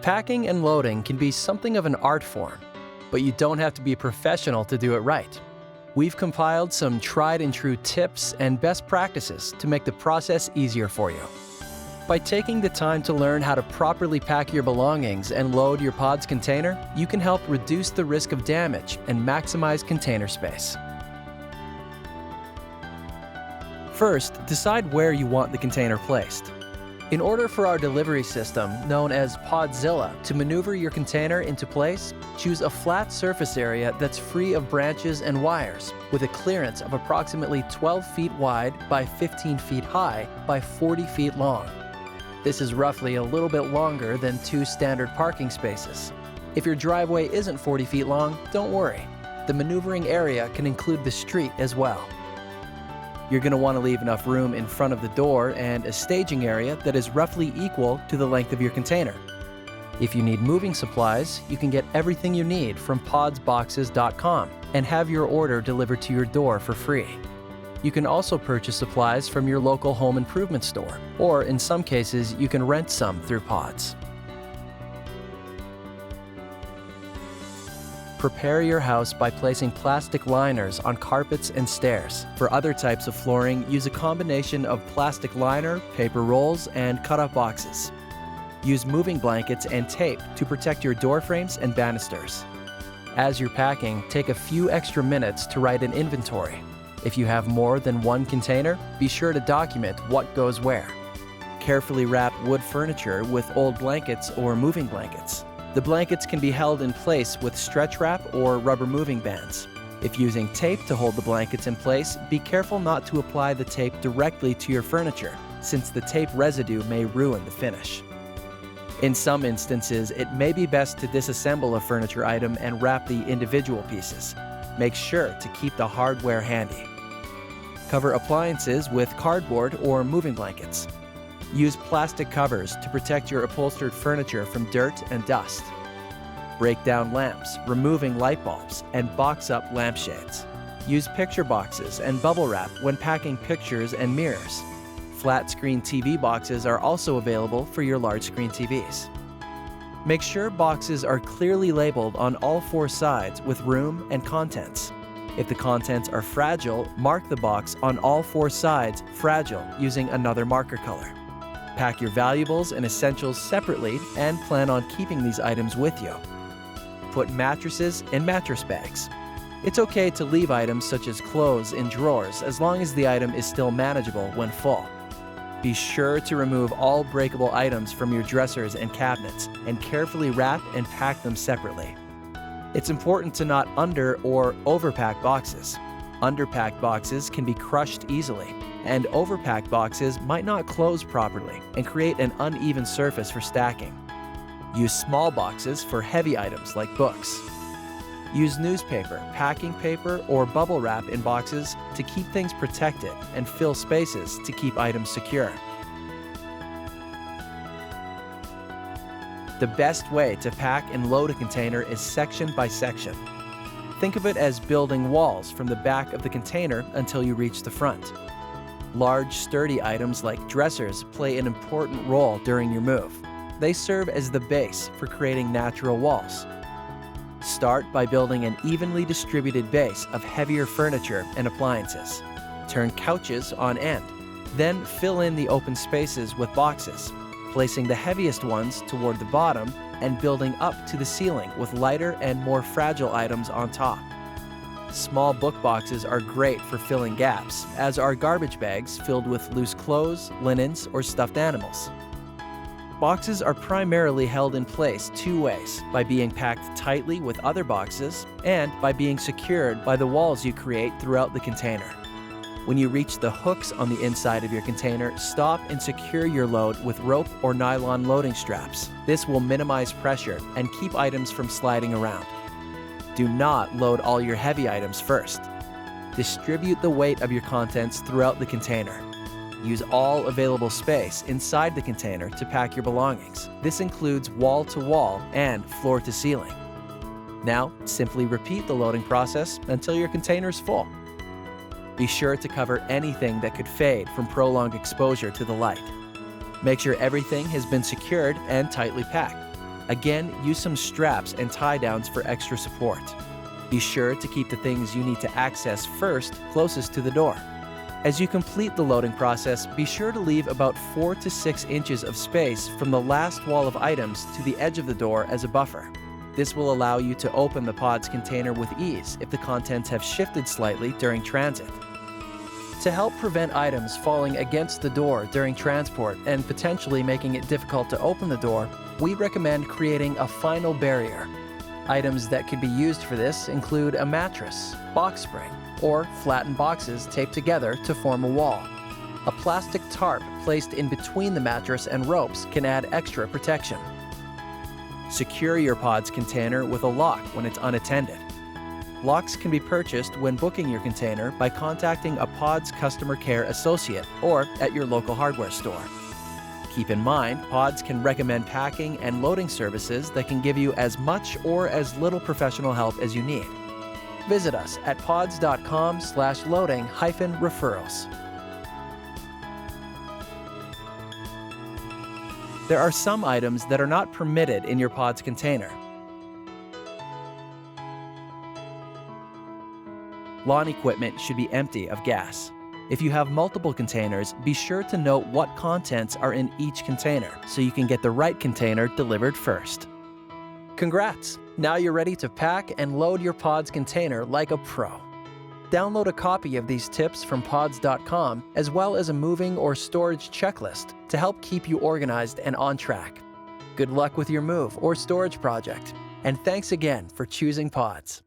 Packing and loading can be something of an art form, but you don't have to be a professional to do it right. We've compiled some tried and true tips and best practices to make the process easier for you. By taking the time to learn how to properly pack your belongings and load your PODS container, you can help reduce the risk of damage and maximize container space. First, decide where you want the container placed. In order for our delivery system, known as PODZILLA, to maneuver your container into place, choose a flat surface area that's free of branches and wires, with a clearance of approximately 12 feet wide by 15 feet high by 40 feet long. This is roughly a little bit longer than 2 standard parking spaces. If your driveway isn't 40 feet long, don't worry. The maneuvering area can include the street as well. You're going to want to leave enough room in front of the door and a staging area that is roughly equal to the length of your container. If you need moving supplies, you can get everything you need from PODZBoxes.com and have your order delivered to your door for free. You can also purchase supplies from your local home improvement store, or in some cases, you can rent some through PODS. Prepare your house by placing plastic liners on carpets and stairs. For other types of flooring, use a combination of plastic liner, paper rolls, and cut-up boxes. Use moving blankets and tape to protect your door frames and banisters. As you're packing, take a few extra minutes to write an inventory. If you have more than one container, be sure to document what goes where. Carefully wrap wood furniture with old blankets or moving blankets. The blankets can be held in place with stretch wrap or rubber moving bands. If using tape to hold the blankets in place, be careful not to apply the tape directly to your furniture, since the tape residue may ruin the finish. In some instances, it may be best to disassemble a furniture item and wrap the individual pieces. Make sure to keep the hardware handy. Cover appliances with cardboard or moving blankets. Use plastic covers to protect your upholstered furniture from dirt and dust. Break down lamps, removing light bulbs, and box up lampshades. Use picture boxes and bubble wrap when packing pictures and mirrors. Flat screen TV boxes are also available for your large screen TVs. Make sure boxes are clearly labeled on all 4 sides with room and contents. If the contents are fragile, mark the box on all 4 sides fragile using another marker color. Pack your valuables and essentials separately and plan on keeping these items with you. Put mattresses in mattress bags. It's okay to leave items such as clothes in drawers as long as the item is still manageable when full. Be sure to remove all breakable items from your dressers and cabinets and carefully wrap and pack them separately. It's important to not under or overpack boxes. Underpacked boxes can be crushed easily, and overpacked boxes might not close properly and create an uneven surface for stacking. Use small boxes for heavy items like books. Use newspaper, packing paper, or bubble wrap in boxes to keep things protected and fill spaces to keep items secure. The best way to pack and load a container is section by section. Think of it as building walls from the back of the container until you reach the front. Large, sturdy items like dressers play an important role during your move. They serve as the base for creating natural walls. Start by building an evenly distributed base of heavier furniture and appliances. Turn couches on end. Then fill in the open spaces with boxes, placing the heaviest ones toward the bottom and building up to the ceiling with lighter and more fragile items on top. Small book boxes are great for filling gaps, as are garbage bags filled with loose clothes, linens, or stuffed animals. Boxes are primarily held in place 2 ways, by being packed tightly with other boxes and by being secured by the walls you create throughout the container. When you reach the hooks on the inside of your container, stop and secure your load with rope or nylon loading straps. This will minimize pressure and keep items from sliding around. Do not load all your heavy items first. Distribute the weight of your contents throughout the container. Use all available space inside the container to pack your belongings. This includes wall-to-wall and floor-to-ceiling. Now, simply repeat the loading process until your container is full. Be sure to cover anything that could fade from prolonged exposure to the light. Make sure everything has been secured and tightly packed. Again, use some straps and tie downs for extra support. Be sure to keep the things you need to access first closest to the door. As you complete the loading process, be sure to leave about 4 to 6 inches of space from the last wall of items to the edge of the door as a buffer. This will allow you to open the PODS container with ease if the contents have shifted slightly during transit. To help prevent items falling against the door during transport and potentially making it difficult to open the door, we recommend creating a final barrier. Items that could be used for this include a mattress, box spring, or flattened boxes taped together to form a wall. A plastic tarp placed in between the mattress and ropes can add extra protection. Secure your PODS container with a lock when it's unattended. Locks can be purchased when booking your container by contacting a PODS customer care associate or at your local hardware store. Keep in mind, PODS can recommend packing and loading services that can give you as much or as little professional help as you need. Visit us at pods.com/loading-referrals. There are some items that are not permitted in your PODS container. Lawn equipment should be empty of gas. If you have multiple containers, be sure to note what contents are in each container so you can get the right container delivered first. Congrats! Now you're ready to pack and load your PODS container like a pro. Download a copy of these tips from pods.com as well as a moving or storage checklist to help keep you organized and on track. Good luck with your move or storage project, and thanks again for choosing PODS.